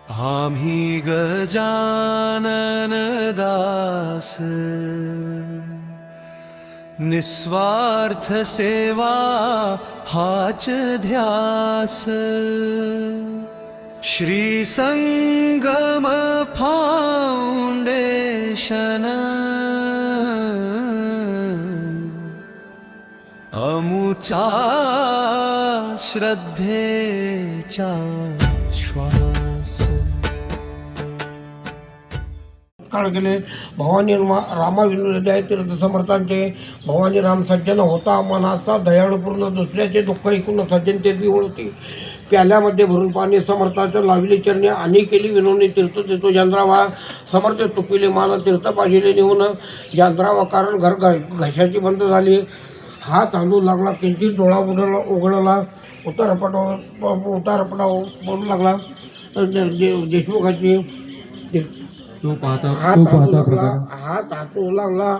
आम्ही गजानन दास निस्वार्थ सेवा हाच ध्यास श्री संगम फाउंडेशन अमुचा श्रद्धेचा श्वास काळ गेले भवानी रामा विनोदय तीर्थ समर्थांचे भवानी राम सज्जन होता मनाचा दयाळूपूर्ण दुसऱ्याचे दुःख ऐकून सज्जनतेची ओळखी प्याल्यामध्ये भरून पाणी समर्थाच्या लावली चरणी आणि केली विनोनी तीर्थ देतो जानरावा समर्थ तुकिले मान तीर्थ पाहिजे नेऊन जानरावा कारण घर घशाची बंद झाली हात हलू लागला किंचित डोळा उघडला उतारपटा बोलू लागला देशमुखाची हात हातू लागला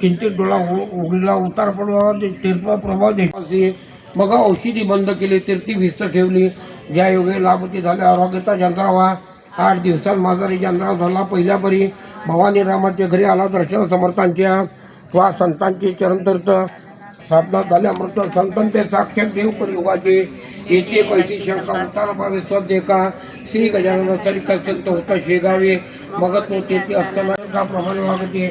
किंचित डोळा उघडला उतार पडला तीर्थ प्रभाव देशाची मग औषधी बंद केली तीर्थी भिस्त ठेवली ज्या योगे लाभती झाले आरोग्यता जानरावा 8 दिवसात माझारी जानराव झाला पहिल्या परी भवानी रामाच्या घरी आला दर्शन समर्थांच्या वा संतांची चरणतीर्थ साधना झाल्या मृत संतांचे साक्षात देव परियोगाचे येथे कैसी शंका उतार भावे स्वदेका श्री गजानन सरिका संत होता शेगावे मग तो तेथे असताना का प्रमाणे वागते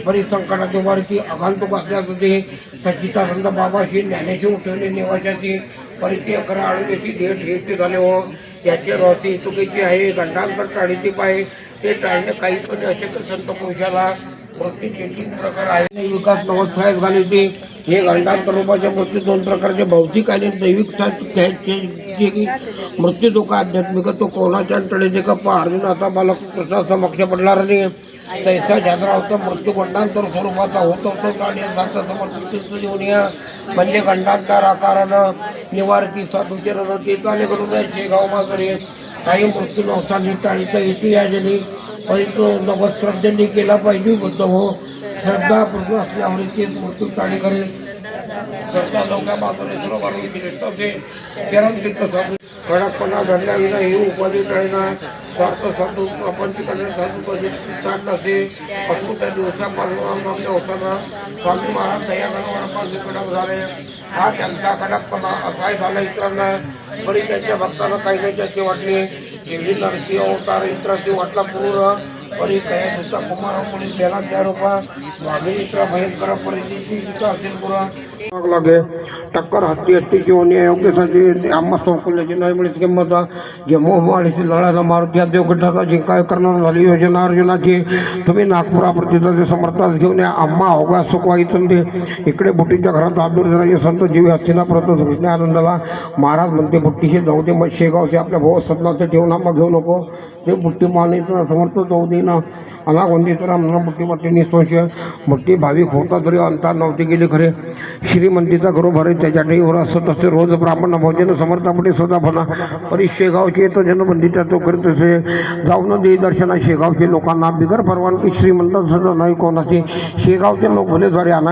बरी संकटात उभारती आगंतुक असल्यास होते सच्चिदानंद बाबाशी ज्ञानेशी उठवले निवासाची परिचय करा आळूची भेट हेटी झाले हो याचे रहस्य चुकीचे आहे गंडांतर टाळीचे पाय ते टाळणे काही पण अशक्य संत पुरुषाला मृत्यूचे 3 प्रकार आहे विकास नवस्थायत घालते हे गंडांतर रूपाच्या मृत्यू 2 प्रकारचे भौतिक आणि दैविक मृत्यू तो का आध्यात्मिक तो कोणाच्या टळीचे का अर्जुनाचा बालक कृष्णा समक्ष पडणार नाही तैसा जादरा होता मृत्यू गंडांतर स्वरूपाचा होतो आणि साचा समर्थ येऊन या म्हणजे गंडांतर आकारानं निवारती साधूचरण ते चाले करून शेगाव मागरे काही मृत्यू नवसानी टाळीचा येते या जनी परंतु नवश्रद्धेने केला पाहिजे बुद्ध हो श्रद्धा प्रश्न असल्यामुळे तेच मृत्यू टाळी करेल श्रद्धा लोका बाजूने सर्व बाजूने किरण तीर्थ साधू कडकपणा घडल्याविना ही उपाधी टाळीना स्वार्थ साधू प्रपंच करणे साधू साठ नसे त्या दिवसापासून होताना स्वामी महाराज दया गणवारापासून कडक झाले हा त्यांचा कडकपणा असाय झाला इतरांना बरी त्यांच्या भक्तांना काही नाही त्याचे वाटले देवी नरसिंह अवतार इतरांची वाटला पूर्ण परी कया दुसरा कुमारामुळे गेला त्या रूपा स्वामी इतर भयंकर परिस्थिती इथं असेल पुरा लागे टक्कर हत्ती हत्तीची होणे योग्यसाठी आम्हा संकुल्याची नाही मिळत किंमत मोहमाळीची लढायला मारुती देवगठाचा जिंकाय करणार झाली योजना अर्जुनाची तुम्ही नागपुराप्रती समर्थास घेऊन या आम्हा अवघा सुखवाई तुमचे इकडे बुट्टीच्या घरात आदूर संत जीवी हस्तीना प्रत कृष्ण आनंदाला महाराज म्हणते बुट्टीशी जाऊ दे मग शेगावचे आपल्या भाऊ सदनाचे ठेवून आम्हा घेऊ नको ते बुट्टी मानेचं समर्थ जाऊ दे ना अनागोंदीचं म्हणून बुट्टी वाटली निसंशय बुट्टी भाविक होता तरी अंतर नव्हते गेले खरे श्रीमंतीचा घरोभर त्याच्यासाठी वर असत तसे रोज ब्राह्मण भोजन समर्थापुढे स्वतः म्हणा परी शेगावचे येतो जनबंदीचा तो करीत असे जाऊन दे दर्शना शेगावचे लोकांना बिगर परवानगी श्रीमंत सदा नाही कोणाचे शेगावचे लोक भले द्वारे आणा